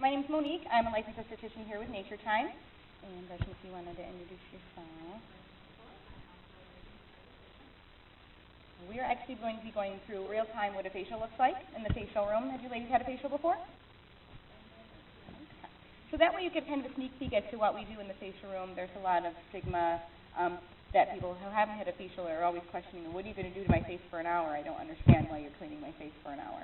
My name's Monique. I'm a licensed esthetician here with Natur-Tyme. And Gretchen, if you wanted to introduce yourself. We are actually going to be going through real time what a facial looks like in the facial room. Have you ladies had a facial before? Okay. So that way you get kind of a sneak peek as to what we do in the facial room. There's a lot of stigma that people who haven't had a facial are always questioning, what are you going to do to my face for an hour? I don't understand why you're cleaning my face for an hour.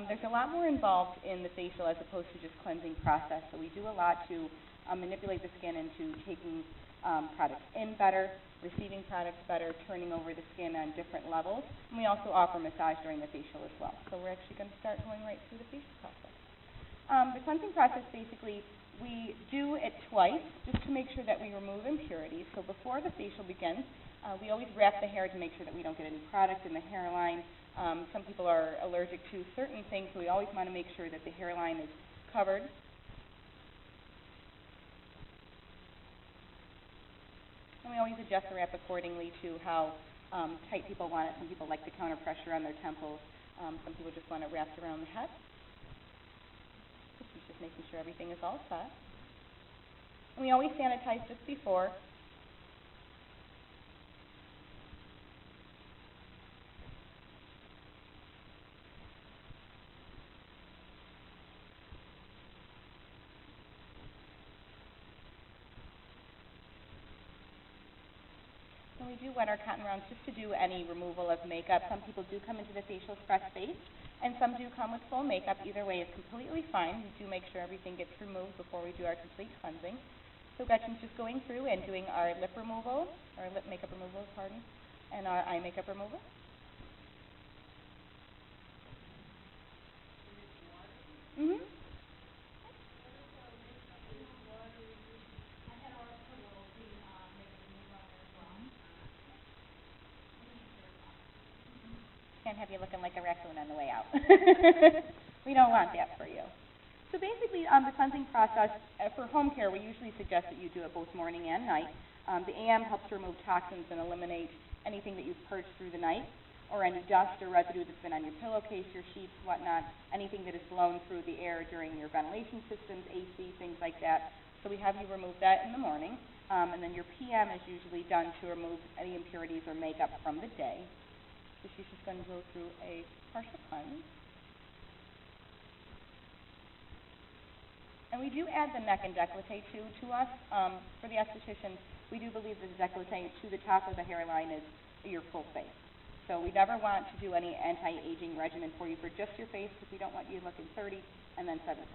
There's a lot more involved in the facial as opposed to just cleansing process. So we do a lot to manipulate the skin into taking products in better, receiving products better, turning over the skin on different levels. And we also offer massage during the facial as well. So we're actually going to start going right through the facial process. The cleansing process, basically, we do it twice just to make sure that we remove impurities. So before the facial begins, we always wrap the hair to make sure that we don't get any product in the hairline. Some people are allergic to certain things, so we always want to make sure that the hairline is covered. And we always adjust the wrap accordingly to how tight people want it. Some people like the counter pressure on their temples. Some people just want it wrapped around the head. Just making sure everything is all set. And we always sanitize just before. And we do wet our cotton rounds just to do any removal of makeup. Some people do come into the facial fresh face, and some do come with full makeup. Either way is completely fine. We do make sure everything gets removed before we do our complete cleansing. So Gretchen's just going through and doing our lip removal, or lip makeup removal, pardon, and our eye makeup removal. Mm-hmm. Can't have you looking like a raccoon on the way out. We don't want that for you. So basically, the cleansing process for home care, we usually suggest that you do it both morning and night. The AM helps to remove toxins and eliminate anything that you've purged through the night, or any dust or residue that's been on your pillowcase, your sheets, whatnot, anything that is blown through the air during your ventilation systems, AC, things like that. So we have you remove that in the morning, and then your PM is usually done to remove any impurities or makeup from the day. So she's just going to go through a partial cleanse. And we do add the neck and décolleté too to us. For the estheticians, we do believe that the décolleté to the top of the hairline is your full face. So we never want to do any anti-aging regimen for you for just your face, because we don't want you looking 30 and then 70.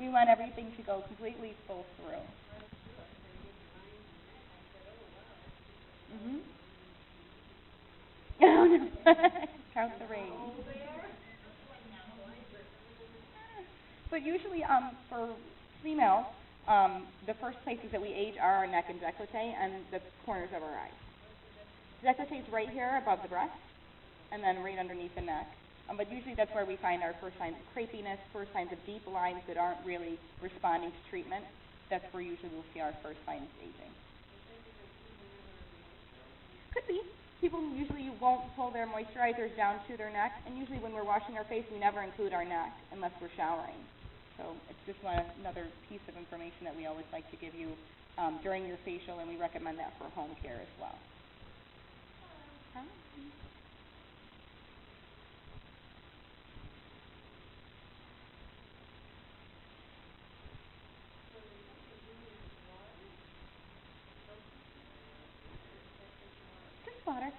We want everything to go completely full through. Mm-hmm. Oh, no. Count the rain. But usually, for females, the first places that we age are our neck and décolleté and the corners of our eyes. Décolleté is right here above the breast, and then right underneath the neck. But usually that's where we find our first signs of crepiness, first signs of deep lines that aren't really responding to treatment. That's where usually we'll see our first signs of aging. Could be. People usually won't pull their moisturizers down to their neck, and usually when we're washing our face, we never include our neck unless we're showering. So it's just another piece of information that we always like to give you during your facial, and we recommend that for home care as well. Hi. Just water.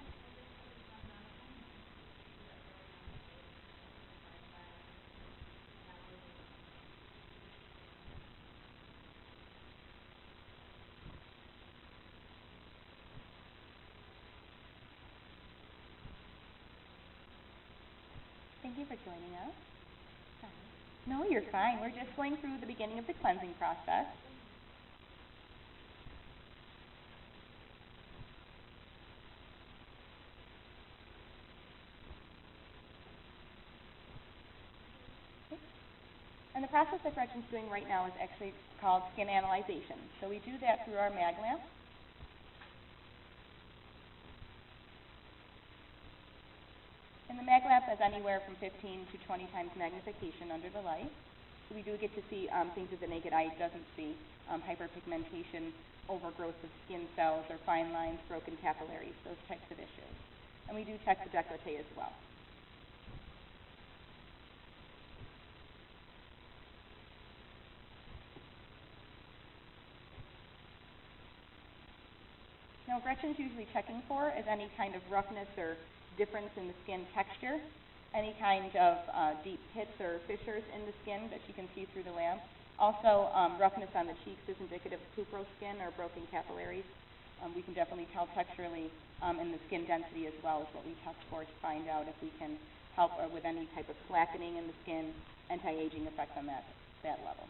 Thank you for joining us. No, you're fine. We're just going through the beginning of the cleansing process. And the process that Gretchen's doing right now is actually called skin analyzation. So we do that through our mag lamp. And the mag lamp is anywhere from 15 to 20 times magnification under the light. So we do get to see things that the naked eye doesn't see, hyperpigmentation, overgrowth of skin cells or fine lines, broken capillaries, those types of issues. And we do check the décolleté as well. Now, what Gretchen's usually checking for is any kind of roughness or difference in the skin texture, any kind of deep pits or fissures in the skin that you can see through the lamp. Also, roughness on the cheeks is indicative of cuprous skin or broken capillaries. We can definitely tell texturally, and the skin density as well is what we test for to find out if we can help with any type of slackening in the skin, anti-aging effect on that level.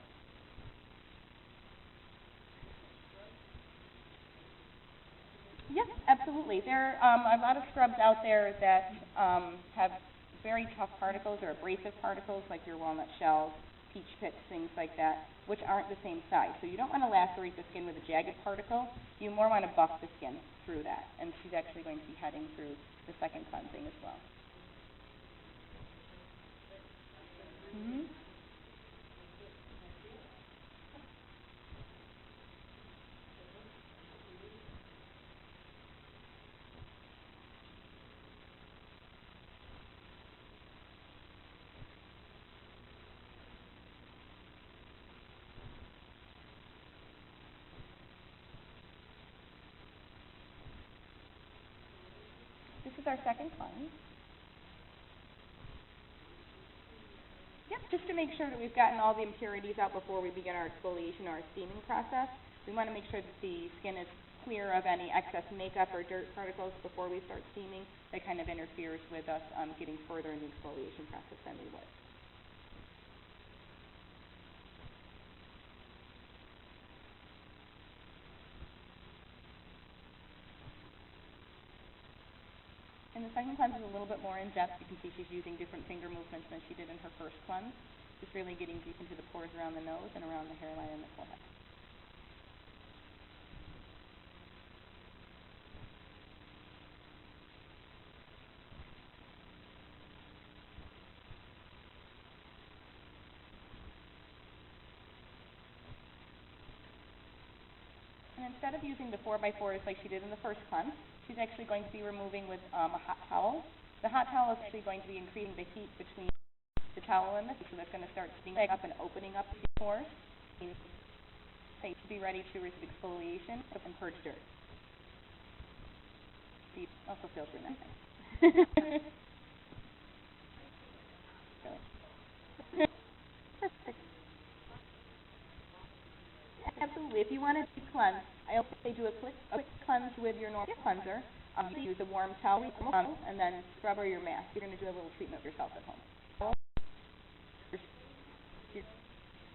Yes, absolutely. There are a lot of scrubs out there that have very tough particles or abrasive particles, like your walnut shells, peach pits, things like that, which aren't the same size. So you don't want to lacerate the skin with a jagged particle. You more want to buff the skin through that. And she's actually going to be heading through the second cleansing as well. Mm-hmm. This is our second cleanse. Yep, just to make sure that we've gotten all the impurities out before we begin our exfoliation or our steaming process. We want to make sure that the skin is clear of any excess makeup or dirt particles before we start steaming. That kind of interferes with us getting further in the exfoliation process than we would. And the second cleanse is a little bit more in-depth. You can see she's using different finger movements than she did in her first cleanse. Just really getting deep into the pores around the nose and around the hairline and the forehead. And instead of using the 4x4s like she did in the first cleanse, she's actually going to be removing with a hot towel. The hot towel is actually going to be increasing the heat between the towel and the face, so that's going to start steaming up and opening up the pores. Face to be ready to receive exfoliation and purge dirt. You also filter that. Absolutely. If you want to cleanse, I also say do a quick cleanse with your normal cleanser. You use a warm towel and then scrub or your mask. You're going to do a little treatment yourself at home.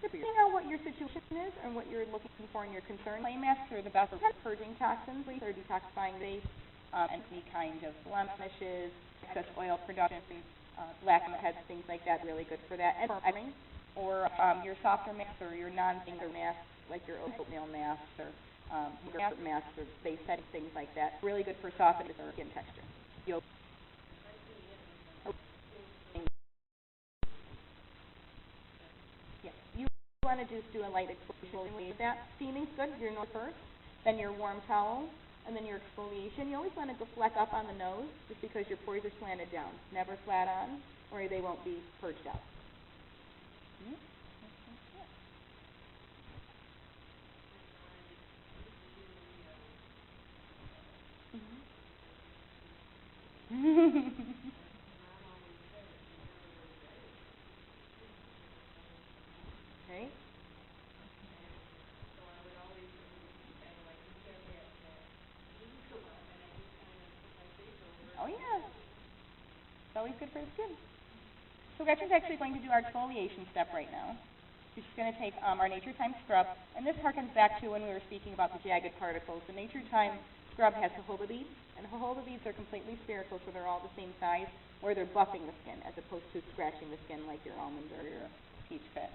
Depending on what your situation is and what you're looking for and your concern, clay masks are the best for purging toxins or detoxifying the face, and any kind of blemishes, excess oil production, blackheads, things like that. Really good for that. And or your softer masks or your non-finger masks, like your oatmeal masks or masks or face setting, things like that. Really good for softening or skin texture. Yes, you want to just do a light exfoliation with that. Steaming's good. Your nose first, then your warm towel, and then your exfoliation. You always want to go fleck up on the nose, just because your pores are slanted down. Never flat on, or they won't be purged out. Okay. Oh yeah. It's always good for the skin. So Gretchen's actually going to do our exfoliation step right now. She's going to take our Natur-Tyme scrub, and this harkens back to when we were speaking about the jagged particles. The Natur-Tyme scrub has jojoba beads, and jojoba beads are completely spherical, so they're all the same size, where they're buffing the skin as opposed to scratching the skin like your almond or your peach pit.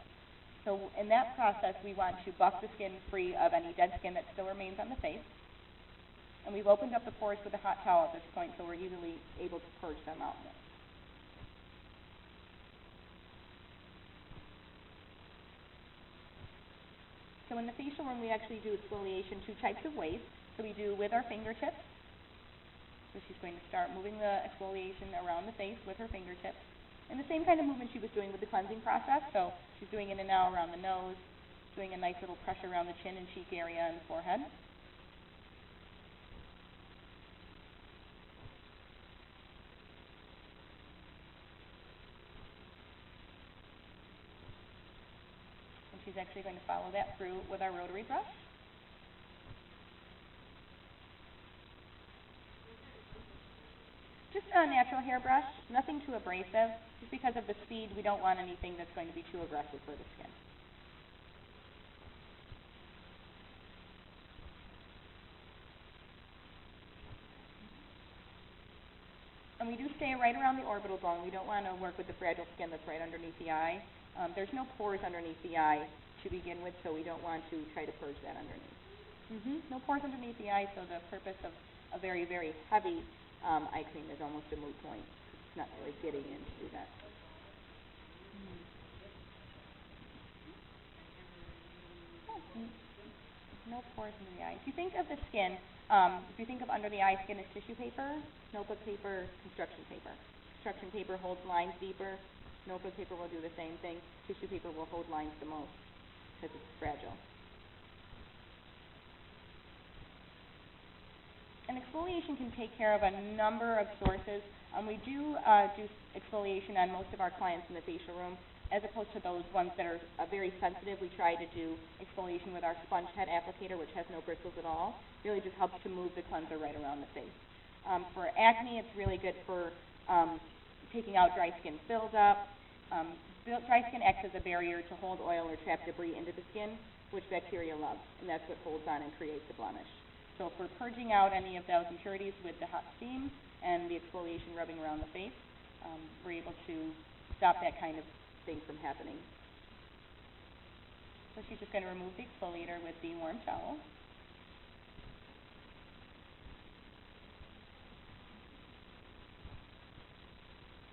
So in that process, we want to buff the skin free of any dead skin that still remains on the face. And we've opened up the pores with a hot towel at this point, so we're easily able to purge them out. So in the facial room, we actually do exfoliation 2 types of ways. So we do with our fingertips. So she's going to start moving the exfoliation around the face with her fingertips. And the same kind of movement she was doing with the cleansing process. So she's doing it now around the nose, doing a nice little pressure around the chin and cheek area and the forehead. And she's actually going to follow that through with our rotary brush. Just a natural hairbrush, nothing too abrasive. Just because of the speed, we don't want anything that's going to be too aggressive for the skin. And we do stay right around the orbital bone. We don't want to work with the fragile skin that's right underneath the eye. There's no pores underneath the eye to begin with, so we don't want to try to purge that underneath. No pores underneath the eye, so the purpose of a very, very heavy eye cream is almost a moot point. It's not really getting in to do that. No pores under the eye. If you think of the skin, if you think of under the eye skin as tissue paper, notebook paper, construction paper. Construction paper holds lines deeper. Notebook paper will do the same thing. Tissue paper will hold lines the most because it's fragile. And exfoliation can take care of a number of sources. We do exfoliation on most of our clients in the facial room, as opposed to those ones that are very sensitive. We try to do exfoliation with our sponge head applicator, which has no bristles at all. Really just helps to move the cleanser right around the face. For acne, it's really good for taking out dry skin buildup. Dry skin acts as a barrier to hold oil or trap debris into the skin, which bacteria love, and that's what holds on and creates the blemish. So if we're purging out any of those impurities with the hot steam and the exfoliation rubbing around the face, we're able to stop that kind of thing from happening. So she's just going to remove the exfoliator with the warm towel.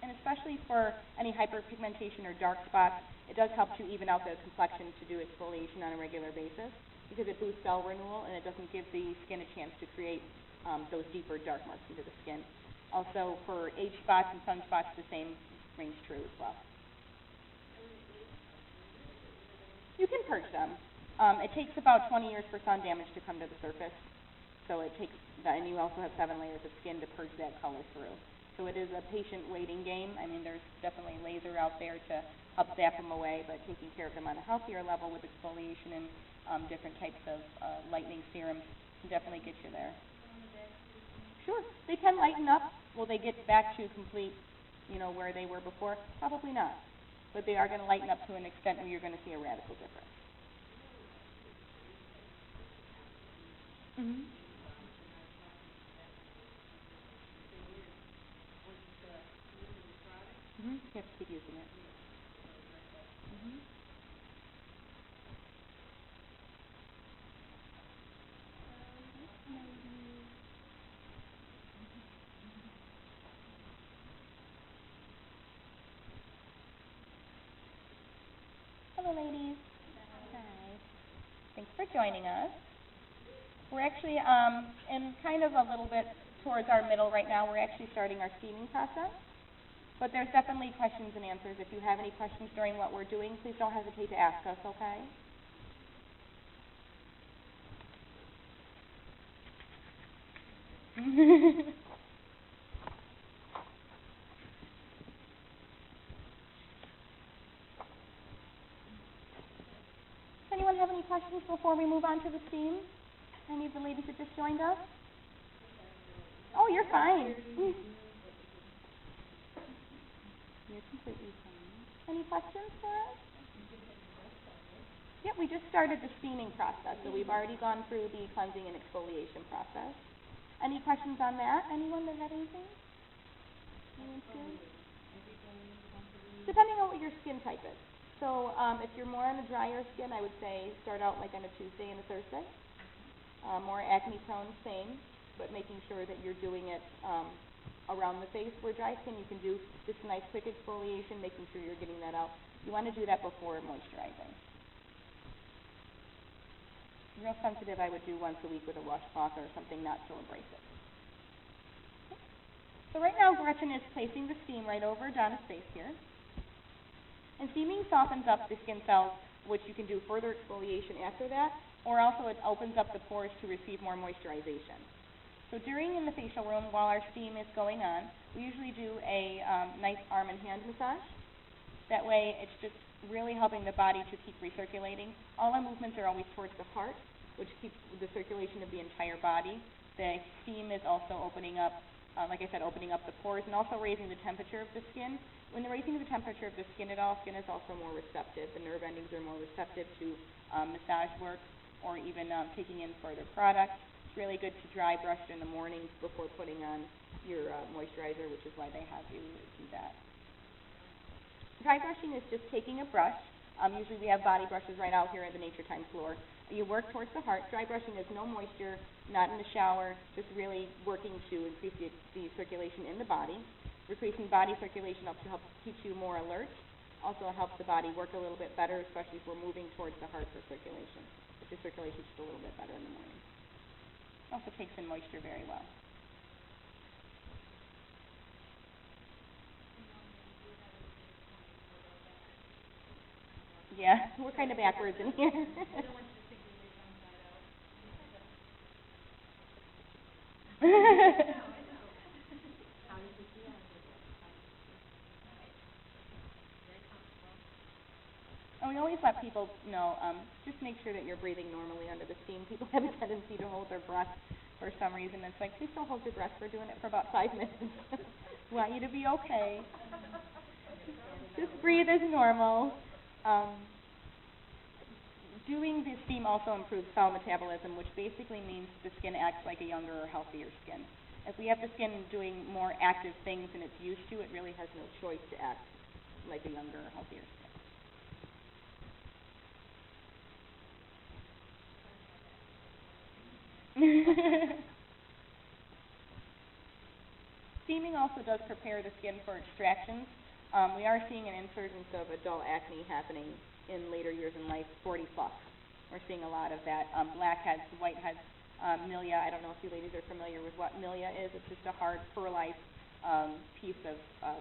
And especially for any hyperpigmentation or dark spots, it does help to even out the complexion to do exfoliation on a regular basis, because it boosts cell renewal and it doesn't give the skin a chance to create those deeper dark marks into the skin. Also, for age spots and sunspots, the same rings true as well. You can purge them. It takes about 20 years for sun damage to come to the surface, so it takes that, and you also have 7 layers of skin to purge that color through. So it is a patient waiting game. I mean, there's definitely laser out there to help zap them away, but taking care of them on a healthier level with exfoliation and different types of lightening serums can definitely get you there. Sure, they can lighten up. Will they get back to complete, where they were before? Probably not. But they are going to lighten up to an extent where you're going to see a radical difference. You have to keep using it. Hello, ladies. Hi. Thanks for joining us. We're actually in kind of a little bit towards our middle right now. We're actually starting our steaming process. But there's definitely questions and answers. If you have any questions during what we're doing, please don't hesitate to ask us, okay? Does anyone have any questions before we move on to the steam? Any of the ladies that just joined us? Oh, you're fine. You're completely fine. Any questions for us? Yep, we just started the steaming process, so we've already gone through the cleansing and exfoliation process. Any questions on that? Anyone that had anything? Anyone's good? Depending on what your skin type is. So if you're more on a drier skin, I would say start out like on a Tuesday and a Thursday. More acne prone, same, but making sure that you're doing it around the face. For dry skin, you can do just a nice quick exfoliation, making sure you're getting that out. You want to do that before moisturizing. Real sensitive I would do once a week with a washcloth or something not so abrasive. So right now Gretchen is placing the steam right over Donna's face here. And steaming softens up the skin cells, which you can do further exfoliation after that, or also it opens up the pores to receive more moisturization. So during in the facial room, while our steam is going on, we usually do a nice arm and hand massage. That way it's just really helping the body to keep recirculating. All our movements are always towards the heart, which keeps the circulation of the entire body. The steam is also opening up, like I said, opening up the pores and also raising the temperature of the skin. When they're raising the temperature of the skin at all, skin is also more receptive. The nerve endings are more receptive to massage work or even taking in further products. It's really good to dry brush in the mornings before putting on your moisturizer, which is why they have you do that. Dry brushing is just taking a brush. Usually we have body brushes right out here at the Natur-Tyme floor. You work towards the heart. Dry brushing is no moisture, not in the shower, just really working to increase the circulation in the body. Increasing body circulation helps keep you more alert. Also helps the body work a little bit better, especially if we're moving towards the heart for circulation. If the circulation is just a little bit better in the morning. Also takes in moisture very well. Yeah, we're kind of backwards in here. And we always let people know, just make sure that you're breathing normally under the steam. People have a tendency to hold their breath for some reason. It's like, please don't hold your breath. We're doing it for about 5 minutes. We want you to be okay. Just breathe as normal. Doing the steam also improves cell metabolism, which basically means the skin acts like a younger or healthier skin. If we have the skin doing more active things than it's used to, it really has no choice to act like a younger or healthier skin. Steaming also does prepare the skin for extractions. We are seeing an insurgence of adult acne happening in later years in life, 40 plus. We're seeing a lot of that. Blackheads, whiteheads, milia. I don't know if you ladies are familiar with what milia is. It's just a hard, pearlized piece of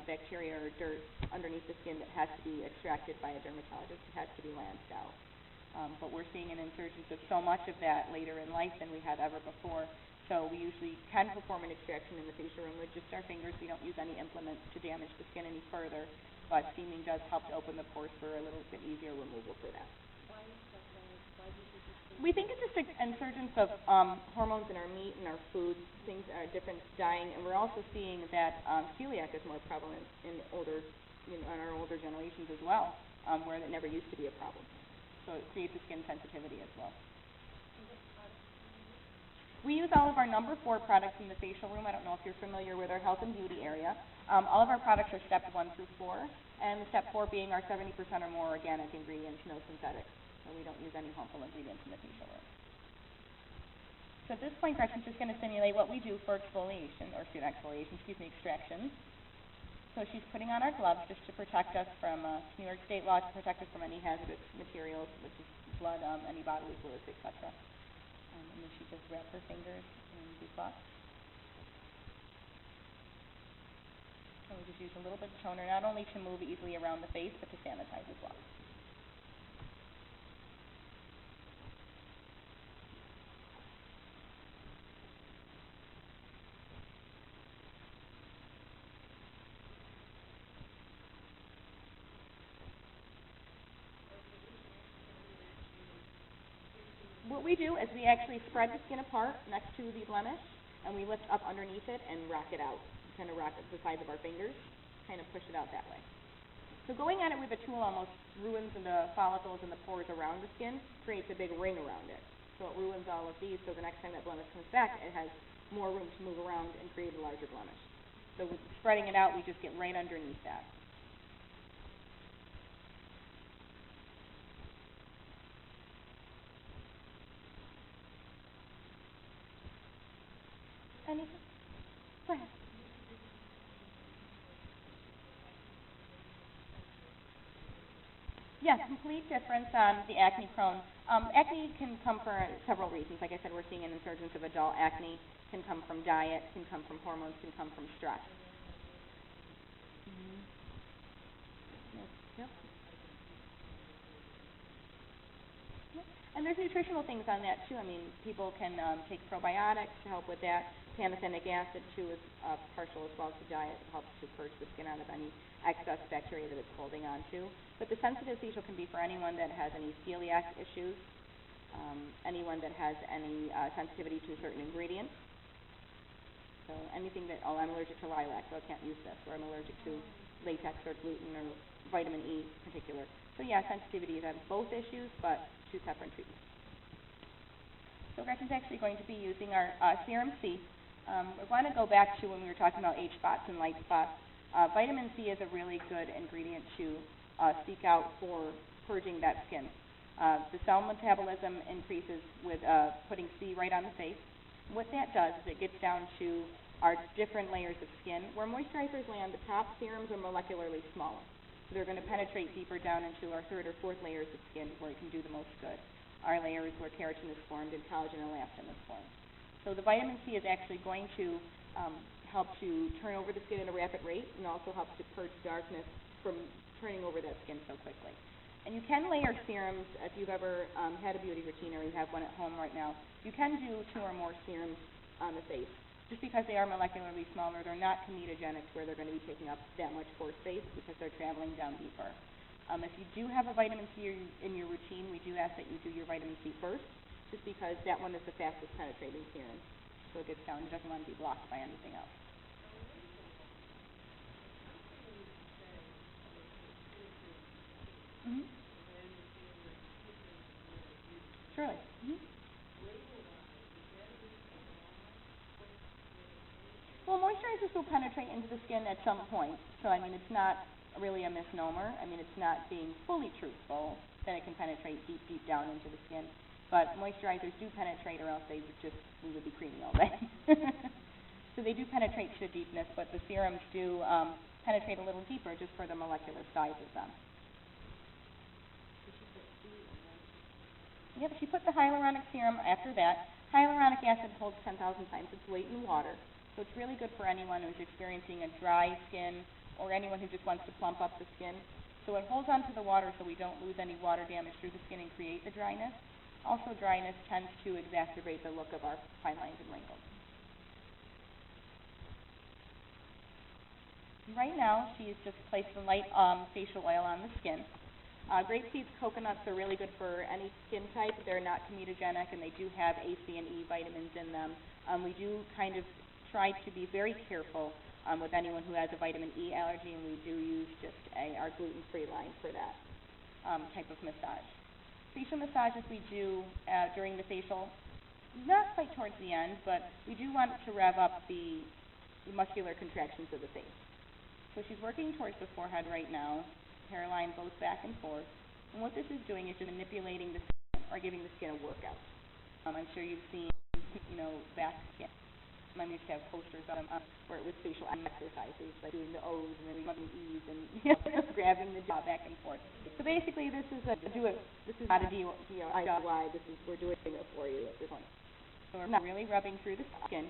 bacteria or dirt underneath the skin that has to be extracted by a dermatologist. It has to be lanced out. But we're seeing an insurgence of so much of that later in life than we had ever before. So we usually can perform an extraction in the facial room with just our fingers. We don't use any implements to damage the skin any further, but steaming does help to open the pores for a little bit easier removal for that. Why is that? Why do you think it's we think it's just an insurgence of hormones in our meat and our foods, things are different dyeing, and we're also seeing that celiac is more prevalent in our older generations as well, where it never used to be a problem. So it creates a skin sensitivity as well. We use all of our number 4 products in the facial room. I don't know if you're familiar with our health and beauty area. All of our products are step 1 through 4, and step 4 being our 70% or more organic ingredients, no synthetics. So we don't use any harmful ingredients in the facial room. So at this point, Gretchen's just going to simulate what we do for exfoliation, or extractions. So she's putting on our gloves just to protect us from New York State law, to protect us from any hazardous materials, which is blood, any bodily fluids, etc. And then she just wraps her fingers in the cloth. And we just use a little bit of toner, not only to move easily around the face, but to sanitize as well. What we do is we actually spread the skin apart next to the blemish, and we lift up underneath it and rock it out. Kind of rock it the sides of our fingers, kind of push it out that way. So going at it with a tool almost ruins the follicles and the pores around the skin, creates a big ring around it. So it ruins all of these, so the next time that blemish comes back, it has more room to move around and create a larger blemish. So with spreading it out, we just get right underneath that. Anything? Go ahead. Yeah, complete difference on the acne prone. Acne can come for several reasons. Like I said, we're seeing an insurgence of adult acne. Can come from diet, can come from hormones, can come from stress. Mm-hmm. Yep. And there's nutritional things on that too. I mean, people can take probiotics to help with that. Pantothenic acid too is partial as well as the diet. It helps to purge the skin out of any excess bacteria that it's holding on to. But the sensitive facial can be for anyone that has any celiac issues, anyone that has any sensitivity to certain ingredients. So anything that, oh, I'm allergic to lilac, so I can't use this, or I'm allergic to latex or gluten or vitamin E in particular. So yeah, sensitivity is on both issues, but two separate treatments. So Gretchen's actually going to be using our Serum C. We want to go back to when we were talking about age spots and light spots. Vitamin C is a really good ingredient to seek out for purging that skin. The cell metabolism increases with putting C right on the face. What that does is it gets down to our different layers of skin. Where moisturizers land, the top serums are molecularly smaller. So they're going to penetrate deeper down into our third or fourth layers of skin where it can do the most good. Our layers where keratin is formed and collagen and elastin is formed. So the vitamin C is actually going to help to turn over the skin at a rapid rate and also help to purge darkness from turning over that skin so quickly. And you can layer serums if you've ever had a beauty routine or you have one at home right now. You can do 2 or more serums on the face. Just because they are molecularly smaller, they're not comedogenic where they're going to be taking up that much pore space because they're traveling down deeper. If you do have a vitamin C in your routine, we do ask that you do your vitamin C first, just because that one is the fastest penetrating serum. So it gets down, it doesn't want to be blocked by anything else. Mm-hmm. Surely. Mm-hmm. Well, moisturizers will penetrate into the skin at some point. So, I mean, it's not really a misnomer. I mean, it's not being fully truthful that it can penetrate deep, deep down into the skin. But moisturizers do penetrate, or else we would be creamy all day. So they do penetrate to deepness, but the serums do penetrate a little deeper just for the molecular size of them. Yep, she put the hyaluronic serum after that. Hyaluronic acid holds 10,000 times its weight in water. So it's really good for anyone who's experiencing a dry skin or anyone who just wants to plump up the skin. So it holds onto the water so we don't lose any water damage through the skin and create the dryness. Also, dryness tends to exacerbate the look of our fine lines and wrinkles. Right now, she's just placed the light facial oil on the skin. Grapeseed coconuts are really good for any skin type. They're not comedogenic, and they do have A, C, and E vitamins in them. We do kind of try to be very careful with anyone who has a vitamin E allergy, and we do use just our gluten-free line for that type of massage. Facial massages we do during the facial, not quite towards the end, but we do want to rev up the muscular contractions of the face. So she's working towards the forehead right now. Hairline goes back and forth. And what this is doing is just manipulating the skin or giving the skin a workout. I'm sure you've seen, back skin. I used to have posters on them where it was facial exercises, like doing the O's and then the E's and grabbing the jaw back and forth. So basically, this is not a DIY. We're doing it for you at this point. So we're really rubbing through the skin,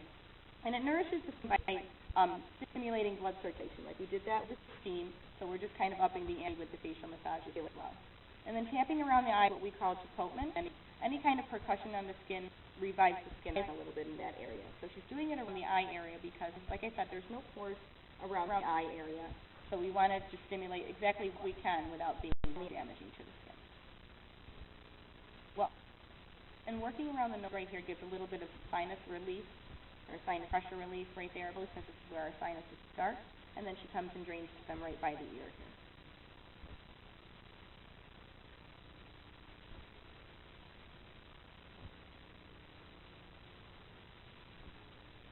and it nourishes the skin by stimulating blood circulation. Like we did that with steam, so we're just kind of upping the ante with the facial massage here as well. And then tapping around the eye, what we call chipotement, and any kind of percussion on the skin revives the skin a little bit in that area. So she's doing it around the eye area because, like I said, there's no pores around the eye area. So we want to stimulate exactly what we can without being damaging to the skin. Well, and working around the nose right here gives a little bit of sinus relief, or sinus pressure relief right there, since this is where our sinuses start. And then she comes and drains them right by the ear here.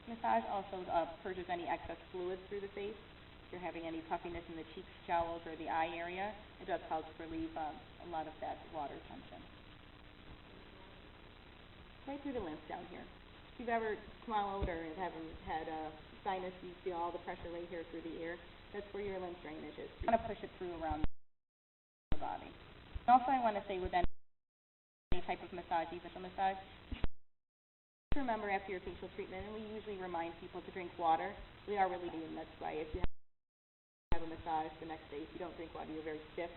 Massage also purges any excess fluid through the face. If you're having any puffiness in the cheeks, jowls, or the eye area, it does help relieve a lot of that water tension. Right through the lymph down here. If you've ever swallowed or haven't had a sinus, you feel all the pressure right here through the ear. That's where your lymph drainage is. You want to push it through around the body. Also, I want to say with any type of massage, facial massage, just remember after your facial treatment, and we usually remind people to drink water. We are really doing that's why if you have a massage the next day, if you don't drink water, you're very stiff.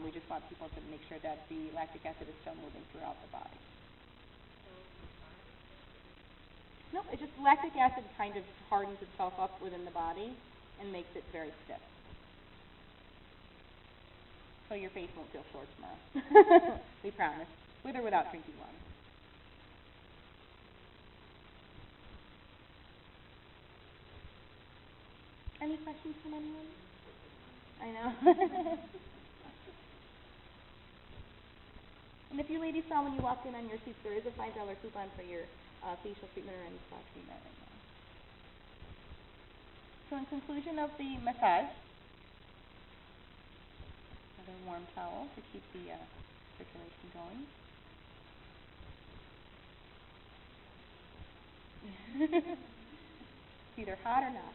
We just want people to make sure that the lactic acid is still moving throughout the body. No, it just lactic acid kind of hardens itself up within the body and makes it very stiff. So your face won't feel sore tomorrow. We promise. With or without drinking water. Any questions from anyone? I know. And if you ladies saw when you walked in on your seats, there is a $5 coupon for your facial treatment or any spa treatment right now. So in conclusion of the massage, another warm towel to keep the circulation going. It's either hot or not.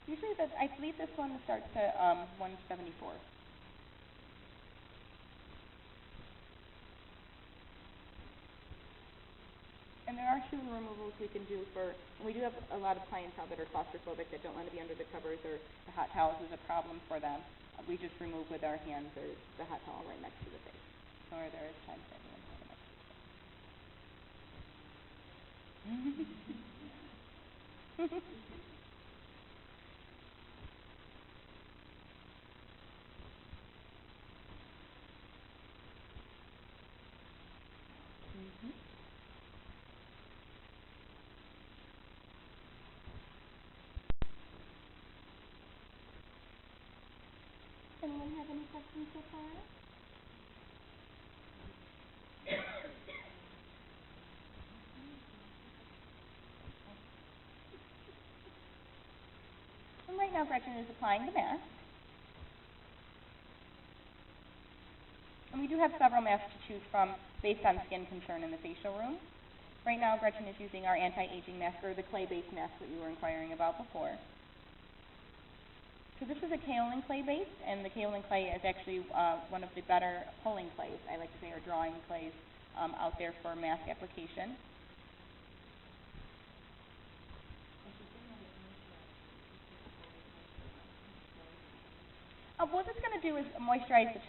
Usually, I believe this one starts at 174. And there are shoe removals we can do for, and we do have a lot of clientele that are claustrophobic that don't want to be under the covers or the hot towels is a problem for them. We just remove with our hands or the hot towel right next to the face. Or there is times that we have it next to the face. Anyone have any questions so far? And right now Gretchen is applying the mask. And we do have several masks to choose from based on skin concern in the facial room. Right now Gretchen is using our anti-aging mask, or the clay-based mask that you were inquiring about before. So this is a kaolin clay base, and the kaolin clay is actually one of the better pulling clays, I like to say, or drawing clays out there for mask application. What it's going to do is moisturize the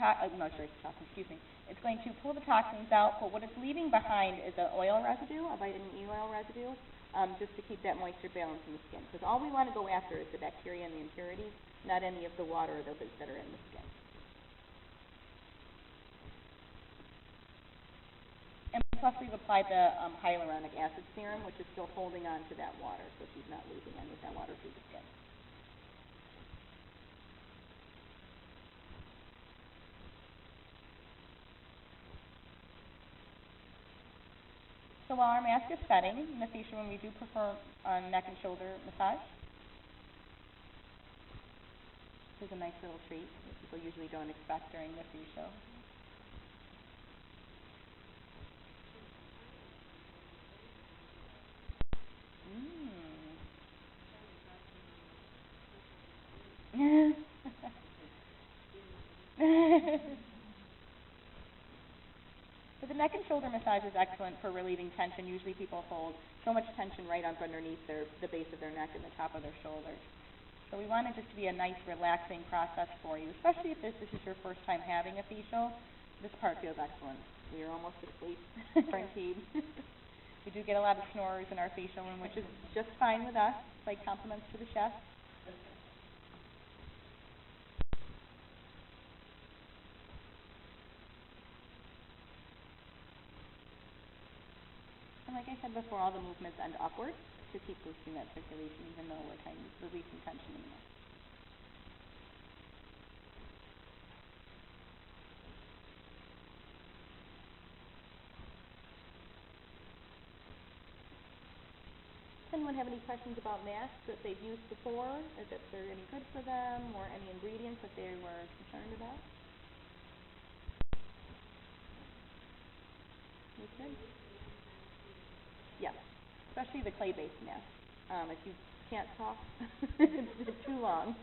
It's going to pull the toxins out, but what it's leaving behind is an oil residue, a vitamin E oil residue, just to keep that moisture balance in the skin. Because all we want to go after is the bacteria and the impurities, not any of the water or lipids that are in the skin. And plus we've applied the hyaluronic acid serum, which is still holding on to that water, so she's not losing any of that water through the skin. So while our mask is setting, in the facial room we do prefer neck and shoulder massage. This is a nice little treat that people usually don't expect during the facial. So the neck and shoulder massage is excellent for relieving tension. Usually people hold so much tension right up underneath the base of their neck and the top of their shoulders. So we want it just to be a nice, relaxing process for you, especially if this is your first time having a facial. This part feels excellent. We are almost asleep, guaranteed. We do get a lot of snorers in our facial room, which is just fine with us. It's like compliments to the chef. And like I said before, all the movements end upwards to keep boosting that circulation, even though we're kind of releasing tension in the neck. Anyone have any questions about masks that they've used before, or that they're any good for them, or any ingredients that they were concerned about? You good? Yes, especially the clay-based mask. If you can't talk. It's too long.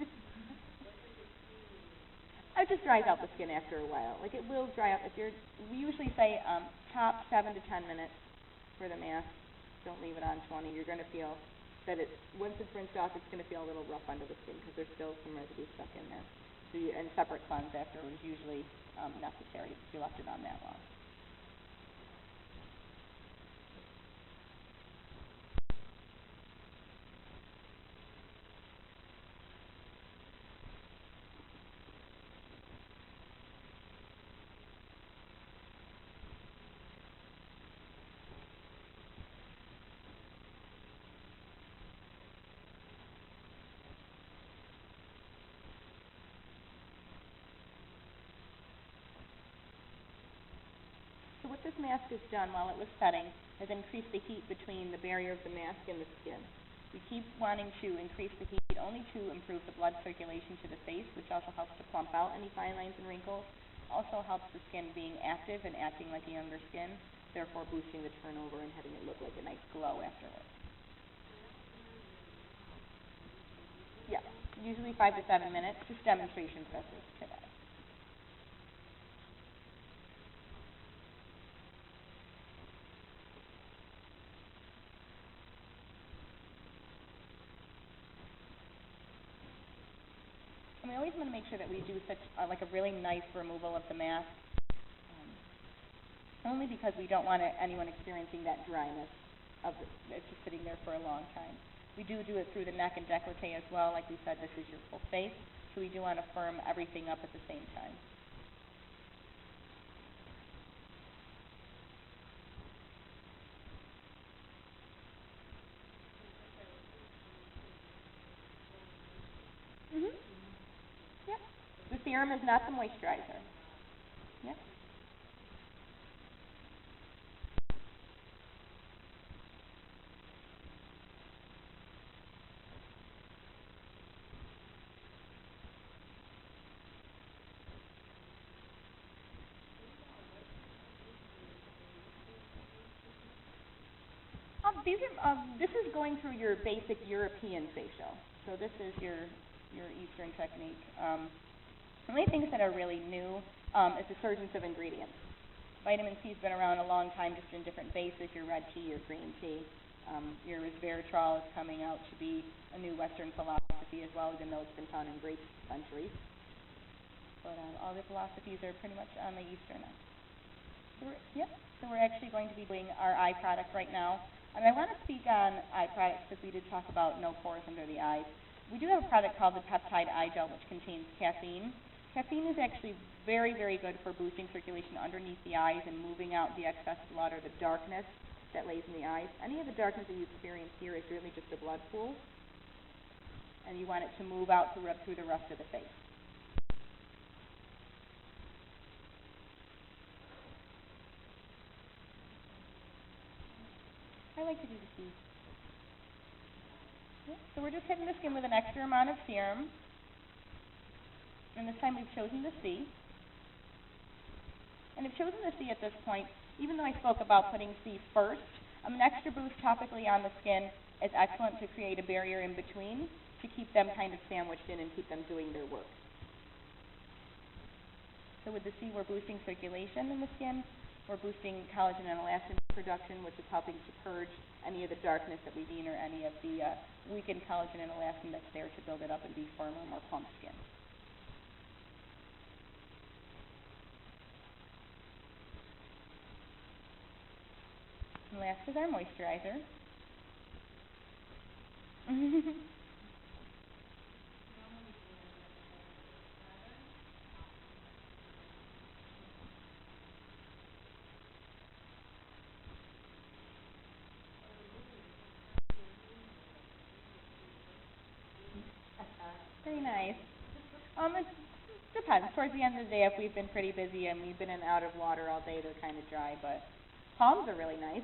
It just dries out the skin after a while. Like, it will dry out. We usually say top 7 to 10 minutes for the mask. Don't leave it on 20. You're going to feel that once it's rinsed off, it's going to feel a little rough under the skin because there's still some residue stuck in there. So and separate cleanse after is usually necessary if you left it on that long. So what this mask has done while it was setting has increased the heat between the barrier of the mask and the skin. We keep wanting to increase the heat only to improve the blood circulation to the face, which also helps to plump out any fine lines and wrinkles. Also helps the skin being active and acting like a younger skin, therefore boosting the turnover and having it look like a nice glow afterwards. Yeah, usually 5 to 7 minutes, just demonstration for this today. And we always want to make sure that we do such like a really nice removal of the mask, only because we don't want anyone experiencing that dryness of it's just sitting there for a long time. We do it through the neck and décolleté as well. Like we said, this is your full face, so we do want to firm everything up at the same time. Mm-hmm. Yep. The serum is not the moisturizer. Yep. This is going through your basic European facial. So this is your Eastern technique. The only things that are really new is the surgence of ingredients. Vitamin C has been around a long time, just in different bases. Your red tea, your green tea. Your resveratrol is coming out to be a new Western philosophy as well, even though it's been found in grapes for centuries. But all the philosophies are pretty much on the Eastern end. So we're actually going to be doing our eye product right now. And I want to speak on eye products because we did talk about no pores under the eyes. We do have a product called the Peptide Eye Gel, which contains caffeine. Caffeine is actually very, very good for boosting circulation underneath the eyes and moving out the excess blood or the darkness that lays in the eyes. Any of the darkness that you experience here is really just a blood pool, and you want it to move out through the rest of the face. I like to do the C. Yeah, so we're just hitting the skin with an extra amount of serum. And this time we've chosen the C. And I've chosen the C at this point, even though I spoke about putting C first. An extra boost topically on the skin is excellent to create a barrier in between to keep them kind of sandwiched in and keep them doing their work. So with the C, we're boosting circulation in the skin. We're boosting collagen and elastin production, which is helping to purge any of the darkness that we've seen or any of the weakened collagen and elastin that's there to build it up and be firmer, more plump skin. And last is our moisturizer. Very nice. It depends. Towards the end of the day, if we've been pretty busy and we've been in and out of water all day, they're kind of dry, but palms are really nice.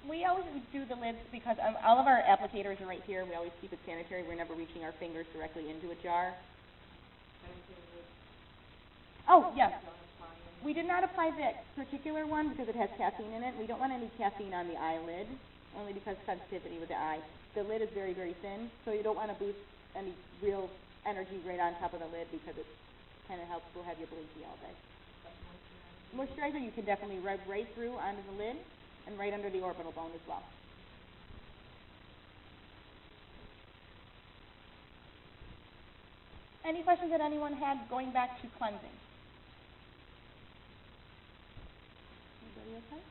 We always do the lids because all of our applicators are right here. We always keep it sanitary. We're never reaching our fingers directly into a jar. Oh, yes. We did not apply that particular one because it has caffeine in it. We don't want any caffeine on the eyelid, only because sensitivity with the eye. The lid is very, very thin, so you don't want to boost any real energy right on top of the lid because it kind of helps will have you blinky all day. Moisturizer you can definitely rub right through onto the lid and right under the orbital bone as well. Any questions that anyone had going back to cleansing? Anybody okay?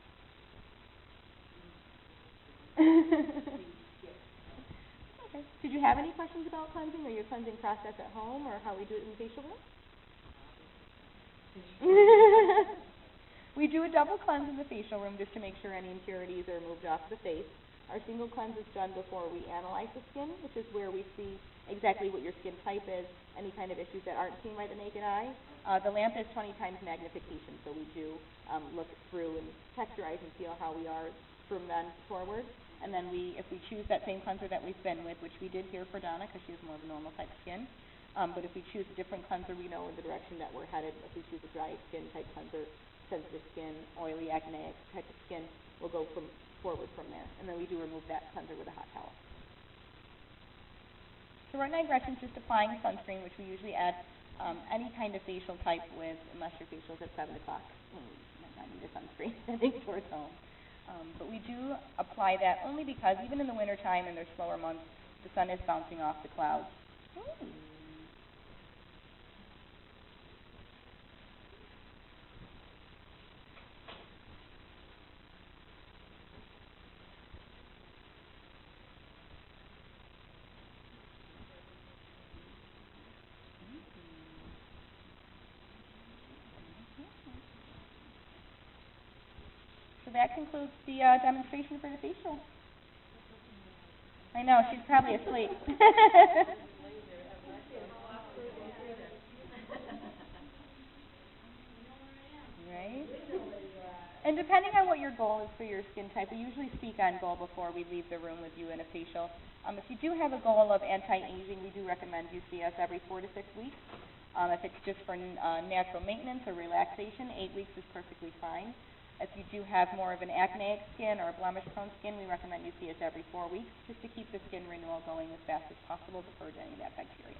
Okay. Did you have any questions about cleansing or your cleansing process at home or how we do it in the facial room? We do a double cleanse in the facial room just to make sure any impurities are moved off the face. Our single cleanse is done before we analyze the skin, which is where we see exactly what your skin type is, any kind of issues that aren't seen by the naked eye. The lamp is 20 times magnification, so we do look through and texturize and feel how we are from then forward. And then if we choose that same cleanser that we've been with, which we did here for Donna because she has more of a normal type skin, but if we choose a different cleanser, we know in the direction that we're headed. If we choose a dry skin type cleanser, sensitive skin, oily, acneic type of skin, we'll go forward from there. And then we do remove that cleanser with a hot towel. So right now, Gretchen's just applying sunscreen, which we usually add any kind of facial type with, unless your facial's at 7 o'clock. You might not need a sunscreen heading towards home. But we do apply that only because even in the wintertime and their slower months, the sun is bouncing off the clouds. So that concludes the demonstration for the facial. I know, she's probably asleep. Right? And depending on what your goal is for your skin type, we usually speak on goal before we leave the room with you in a facial. If you do have a goal of anti-aging, we do recommend you see us every 4 to 6 weeks. If it's just for natural maintenance or relaxation, 8 weeks is perfectly fine. If you do have more of an acneic skin or a blemish-prone skin, we recommend you see us every 4 weeks just to keep the skin renewal going as fast as possible to purge any of that bacteria.